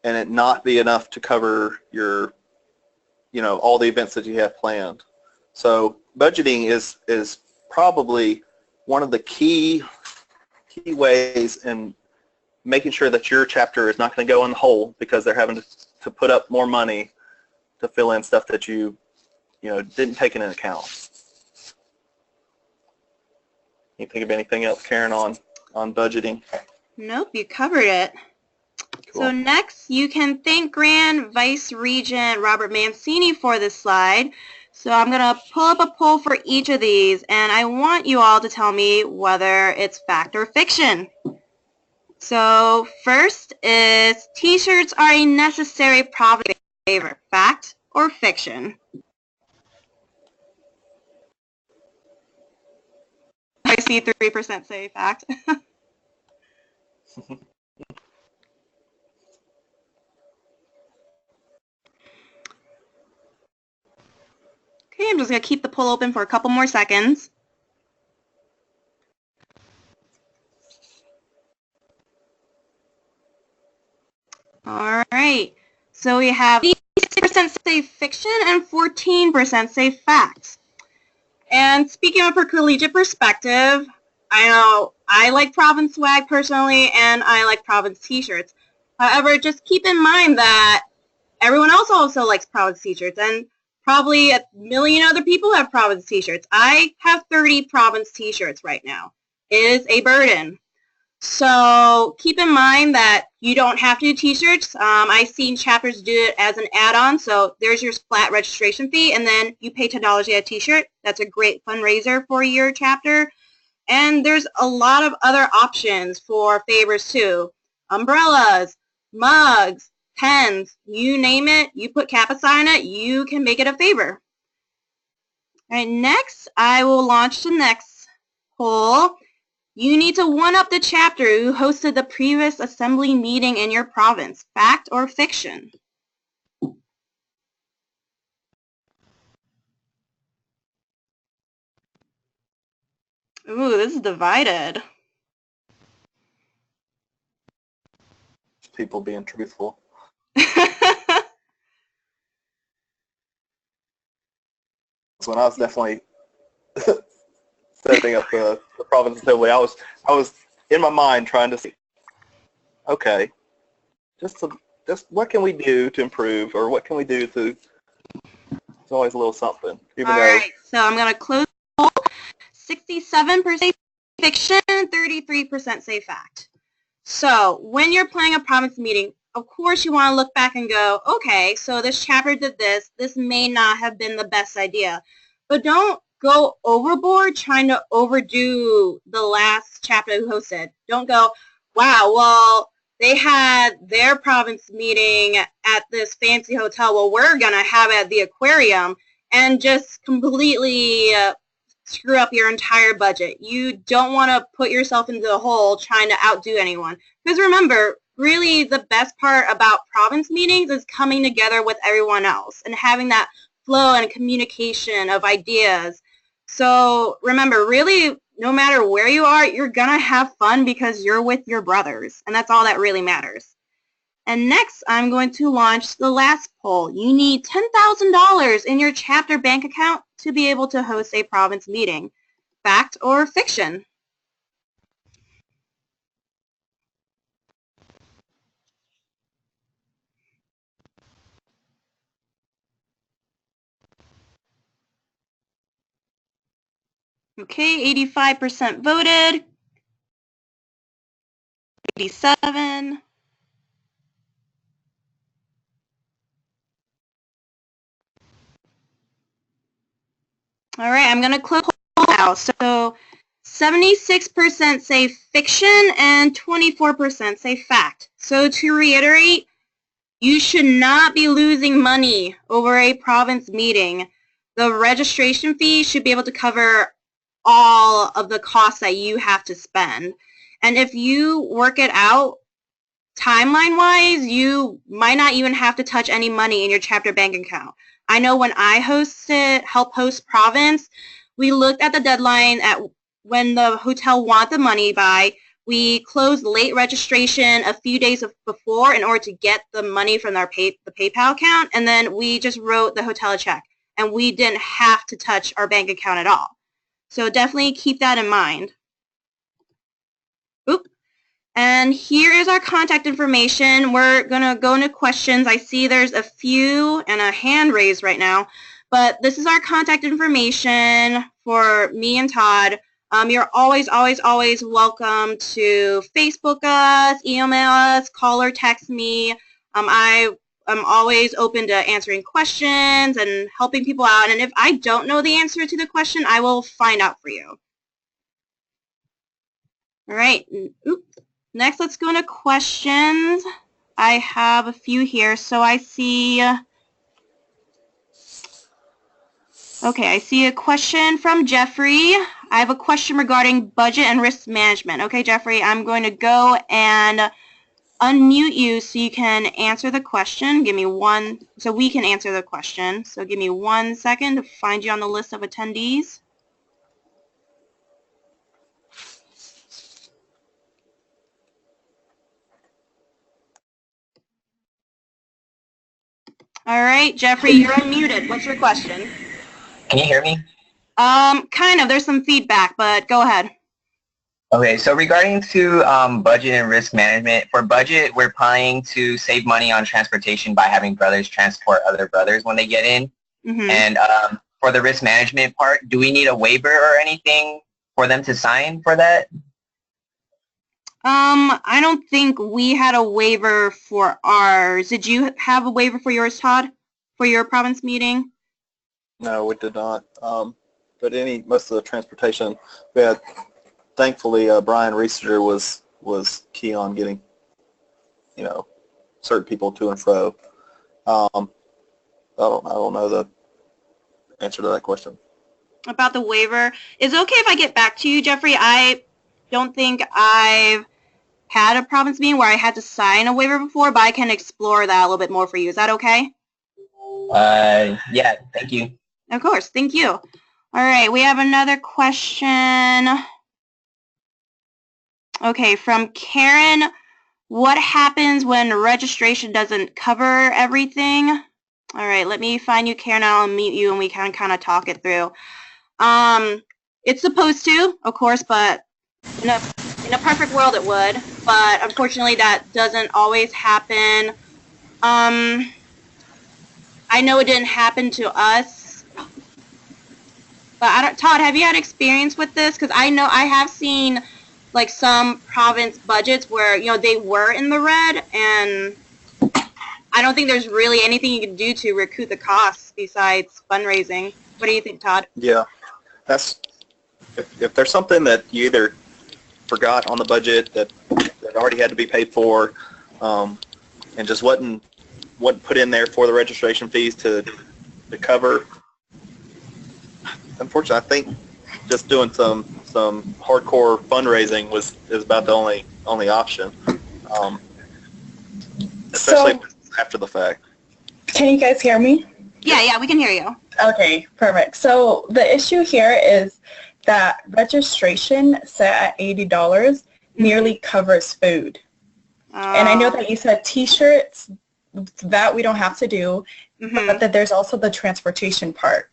and it not be enough to cover your, all the events that you have planned. So budgeting is probably one of the key ways in making sure that your chapter is not going to go in the hole because they're having to put up more money to fill in stuff that you didn't take into account. Can you think of anything else, Karen, on budgeting? Nope, you covered it. Cool. So next, you can thank Grand Vice Regent Robert Mancini for this slide. So I'm going to pull up a poll for each of these, and I want you all to tell me whether it's fact or fiction. So first is T-shirts are a necessary Providence favor. Fact or fiction? I see 3% say fact. Okay, I'm just going to keep the poll open for a couple more seconds. All right, so we have 86% say fiction and 14% say fact. And speaking of a collegiate perspective, I know I like Province swag personally, and I like Province t-shirts. However, just keep in mind that everyone else also likes Province t-shirts, and probably a million other people have Province t-shirts. I have 30 Province t-shirts right now. It is a burden. So keep in mind that you don't have to do t-shirts. I've seen chapters do it as an add-on. So there's your flat registration fee, and then you pay $10 to get a t-shirt. That's a great fundraiser for your chapter. And there's a lot of other options for favors too. Umbrellas, mugs, pens, you name it, you put Kappa sign it, you can make it a favor. All right, next I will launch the next poll. You need to one-up the chapter who hosted the previous assembly meeting in your province. Fact or fiction? Ooh, this is divided. People being truthful. When I was definitely setting up the province assembly, I was in my mind trying to see, okay, just what can we do to improve, or what can we do to? It's always a little something. All right, so I'm going to close the poll. 67% fiction, 33% say fact. So when you're planning a province meeting, of course you want to look back and go, okay, so this chapter did this. This may not have been the best idea. But don't go overboard trying to overdo the last chapter who hosted. Don't go, wow, well, they had their province meeting at this fancy hotel. Well, we're going to have it at the aquarium, and just completely screw up your entire budget. You don't want to put yourself into the hole trying to outdo anyone. Because remember, really the best part about province meetings is coming together with everyone else and having that flow and communication of ideas. So remember, really, no matter where you are, you're going to have fun because you're with your brothers. And that's all that really matters. And next, I'm going to launch the last poll. You need $10,000 in your chapter bank account to be able to host a province meeting. Fact or fiction? Okay, 85% voted. 87. All right, I'm going to close the poll now. So 76% say fiction and 24% say fact. So to reiterate, You should not be losing money over a province meeting. The registration fee should be able to cover all of the costs that you have to spend. And if you work it out timeline-wise, you might not even have to touch any money in your chapter bank account. I know when I help host province, we looked at the deadline at when the hotel want the money by. We closed late registration a few days before in order to get the money from the PayPal account, and then we just wrote the hotel a check, and we didn't have to touch our bank account at all. So definitely keep that in mind. Oop. And here is our contact information. We're going to go into questions. I see there's a few and a hand raised right now, but this is our contact information for me and Todd. You're always, always, always welcome to Facebook us, email us, call or text me. I'm always open to answering questions and helping people out. And if I don't know the answer to the question, I will find out for you. All right. Oops. Next, let's go into questions. I have a few here. So I see, okay, I see a question from Jeffrey. I have a question regarding budget and risk management. Okay, Jeffrey, I'm going to go and unmute you so you can answer the question. Give me one, so we can answer the question. So give me 1 second to find you on the list of attendees. All right, Jeffrey, you're unmuted. What's your question? Can you hear me? Kind of. There's some feedback, but go ahead. Okay, so regarding to budget and risk management, for budget, we're planning to save money on transportation by having brothers transport other brothers when they get in. Mm-hmm. And for the risk management part, do we need a waiver or anything for them to sign for that? I don't think we had a waiver for ours. Did you have a waiver for yours, Todd, for your province meeting? No, we did not. But most of the transportation we had, thankfully, Brian Reeseger was key on getting, certain people to and fro. I don't know the answer to that question. About the waiver, is it okay if I get back to you, Jeffrey? I don't think I've had a province meeting where I had to sign a waiver before, but I can explore that a little bit more for you. Is that okay? Yeah, thank you. Of course, thank you. All right, we have another question. Okay, from Karen. What happens when registration doesn't cover everything? All right, let me find you, Karen. I'll meet you and we can kind of talk it through. It's supposed to, of course, but in a perfect world it would. But unfortunately, that doesn't always happen. I know it didn't happen to us. But Todd, have you had experience with this? Because I know I have seen like some province budgets where they were in the red, and I don't think there's really anything you can do to recoup the costs besides fundraising. What do you think, Todd? Yeah, that's if there's something that you either forgot on the budget that already had to be paid for, and just wasn't put in there for the registration fees to cover. Unfortunately, I think just doing some hardcore fundraising is about the only option, especially after the fact. Can you guys hear me? Yeah, we can hear you. Okay, perfect. So the issue here is that registration set at $80 nearly covers food. And I know that you said T-shirts, that we don't have to do, but that there's also the transportation part.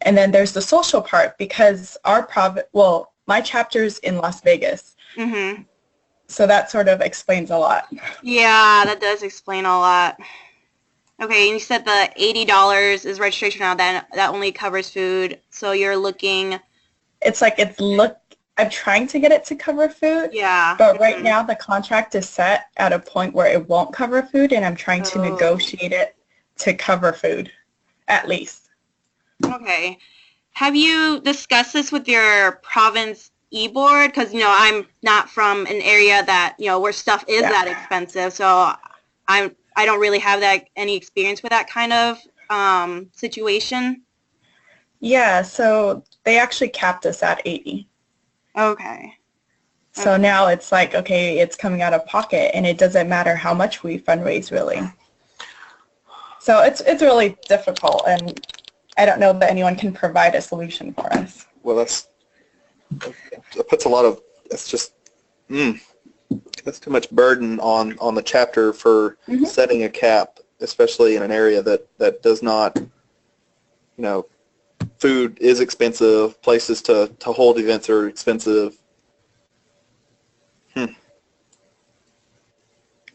And then there's the social part, because my chapter's in Las Vegas. So that sort of explains a lot. Yeah, that does explain a lot. Okay, and you said the $80 is registration now, that only covers food. So you're looking... I'm trying to get it to cover food. Yeah. But right now the contract is set at a point where it won't cover food, and I'm trying to negotiate it to cover food, at least. Okay. Have you discussed this with your province e-board? Because, I'm not from an area that, where stuff is that expensive. So I I don't really have any experience with that kind of situation. Yeah, so they actually capped us at 80. Okay. So now it's like, okay, it's coming out of pocket, and it doesn't matter how much we fundraise, really. So it's really difficult, and I don't know that anyone can provide a solution for us. Well, that puts a lot of, that's just, that's too much burden on the chapter for setting a cap, especially in an area that does not, food is expensive, places to hold events are expensive.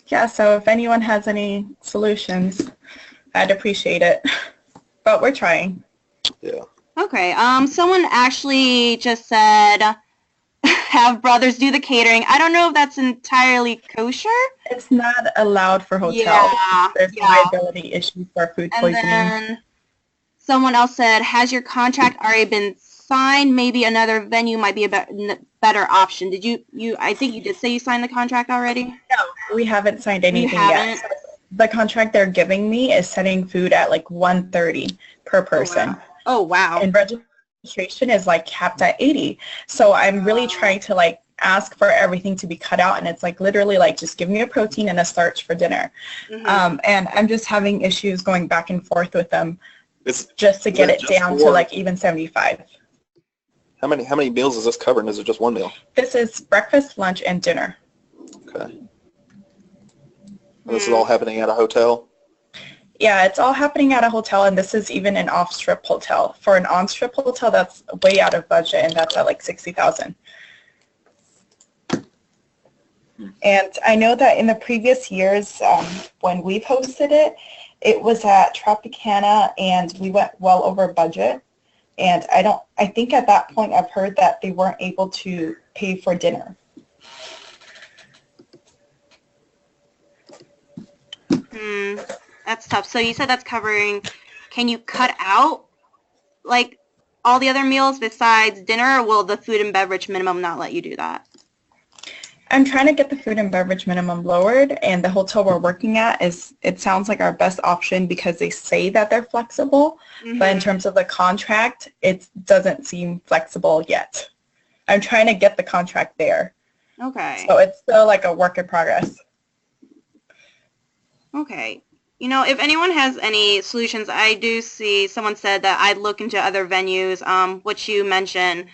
Yeah, so if anyone has any solutions, I'd appreciate it. But we're trying. Yeah. Okay. Someone actually just said have brothers do the catering. I don't know if that's entirely kosher. It's not allowed for hotels. Yeah. There's liability issues for food poisoning. And then someone else said, has your contract already been signed? Maybe another venue might be a better option. Did you? I think you did say you signed the contract already. No, we haven't signed anything haven't? yet. The contract they're giving me is setting food at like $130 per person. Oh wow. And registration is like capped at 80. So I'm really trying to like ask for everything to be cut out, and it's like literally like just give me a protein and a starch for dinner. And I'm just having issues going back and forth with them just to get it down to like even 75. How many meals is this covering? Is it just one meal? This is breakfast, lunch, and dinner. Okay. And this is all happening at a hotel? Yeah, it's all happening at a hotel, and this is even an off-strip hotel. For an on-strip hotel, that's way out of budget, and that's at like $60,000. And I know that in the previous years, when we've hosted it, it was at Tropicana, and we went well over budget. And I think at that point I've heard that they weren't able to pay for dinner. That's tough. So you said that's covering, can you cut out like all the other meals besides dinner, or will the food and beverage minimum not let you do that? I'm trying to get the food and beverage minimum lowered, and the hotel we're working at it sounds like our best option because they say that they're flexible, but in terms of the contract, it doesn't seem flexible yet. I'm trying to get the contract there. Okay. So it's still like a work in progress. Okay. If anyone has any solutions, I do see someone said that I'd look into other venues, which you mentioned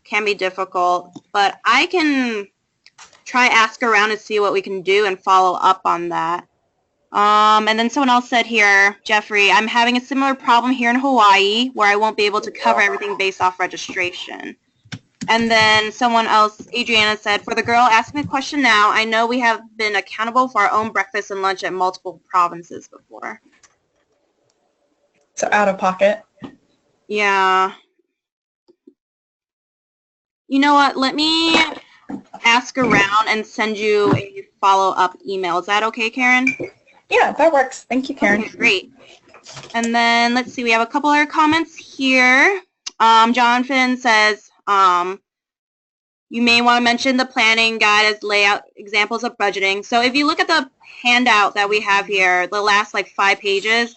can be difficult, but I can ask around and see what we can do and follow up on that. And then someone else said here, Jeffrey, I'm having a similar problem here in Hawaii where I won't be able to cover everything based off registration. And then someone else, Adriana, said, for the girl asking the question now, I know we have been accountable for our own breakfast and lunch at multiple provinces before. So out of pocket? Yeah. You know what? Let me ask around and send you a follow-up email. Is that okay, Karen? Yeah, that works. Thank you, Karen. Okay, great. And then let's see, we have a couple other comments here. Jonathan says, you may want to mention the planning guide as layout examples of budgeting. So if you look at the handout that we have here, the last like 5 pages,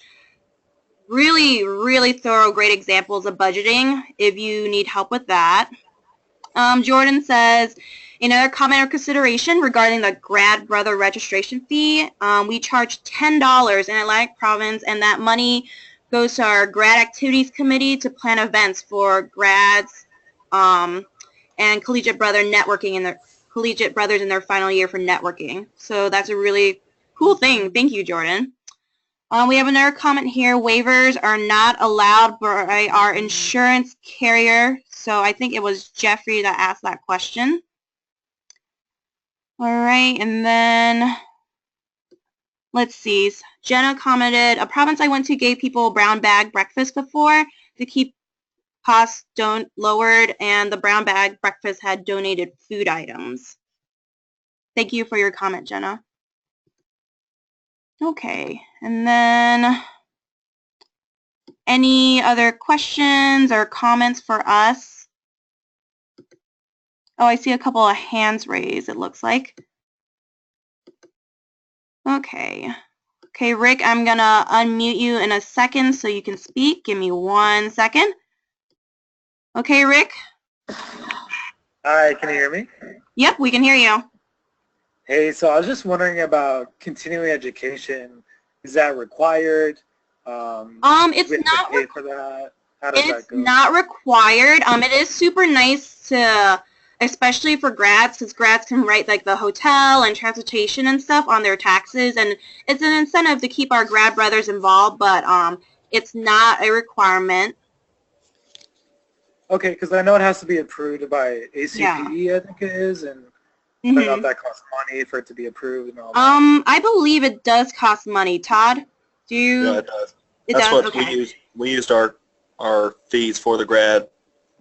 really, really thorough, great examples of budgeting if you need help with that. Jordan says, another comment or consideration regarding the grad brother registration fee. We charge $10 in Atlantic Province, and that money goes to our grad activities committee to plan events for grads and collegiate brother networking and their collegiate brothers in their final year for networking. So that's a really cool thing. Thank you, Jordan. We have another comment here. Waivers are not allowed by our insurance carrier. So I think it was Jeffrey that asked that question. All right, and then let's see. Jenna commented, a province I went to gave people brown bag breakfast before to keep costs lowered, and the brown bag breakfast had donated food items. Thank you for your comment, Jenna. Okay, and then any other questions or comments for us? Oh, I see a couple of hands raised, it looks like. Okay. Okay, Rick, I'm going to unmute you in a second so you can speak. Give me 1 second. Okay, Rick? Hi, can you hear me? Yep, we can hear you. Hey, so I was just wondering about continuing education. Is that required? It's Do we have not to pay for that? How does It's that go? not required. It is super nice to, especially for grads, because grads can write like the hotel and transportation and stuff on their taxes, and it's an incentive to keep our grad brothers involved, but it's not a requirement. Okay, because I know it has to be approved by ACPE, I think it is, and I don't know if that costs money for it to be approved and all that. I believe it does cost money. Todd, do you? Yeah, it does. It That's does? what Okay. we used our fees for the grad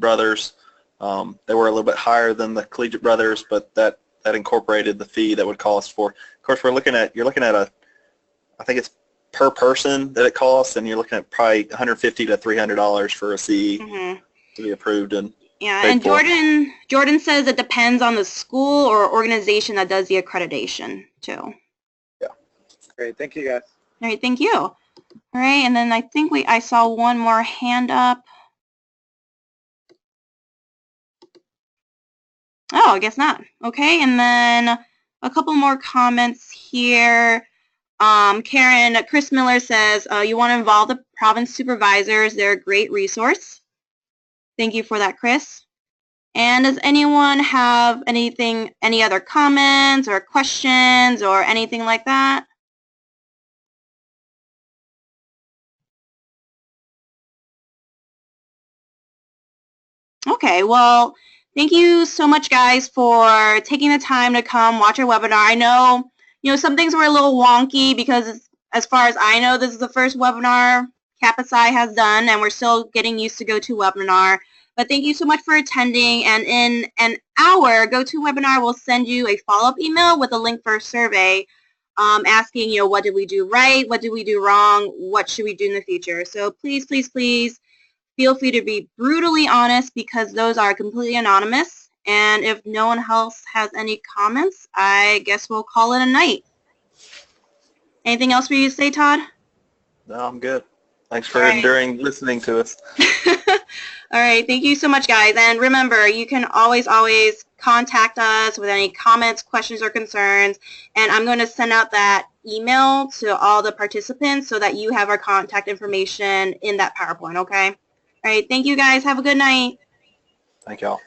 brothers. They were a little bit higher than the collegiate brothers, but that incorporated the fee that would cost for. Of course, you're looking at I think it's per person that it costs, and you're looking at probably $150 to $300 for a CE to be approved and Yeah, paid and for. Jordan says it depends on the school or organization that does the accreditation too. Yeah. Great, thank you guys. All right, thank you. All right, and then I think I saw one more hand up. Oh, I guess not. Okay, and then a couple more comments here. Karen, Chris Miller says, you want to involve the province supervisors. They're a great resource. Thank you for that, Chris. And does anyone have any other comments or questions or anything like that? Okay, well, thank you so much, guys, for taking the time to come watch our webinar. I know, some things were a little wonky because as far as I know, this is the first webinar CAPSI has done, and we're still getting used to GoToWebinar. But thank you so much for attending, and in an hour, GoToWebinar will send you a follow-up email with a link for a survey asking, what did we do right, what did we do wrong, what should we do in the future. So please, please, please, feel free to be brutally honest because those are completely anonymous. And if no one else has any comments, I guess we'll call it a night. Anything else for you to say, Todd? No, I'm good. Thanks for enduring listening to us. All right. Thank you so much, guys. And remember, you can always contact us with any comments, questions, or concerns. And I'm going to send out that email to all the participants so that you have our contact information in that PowerPoint, okay? All right. Thank you, guys. Have a good night. Thank y'all.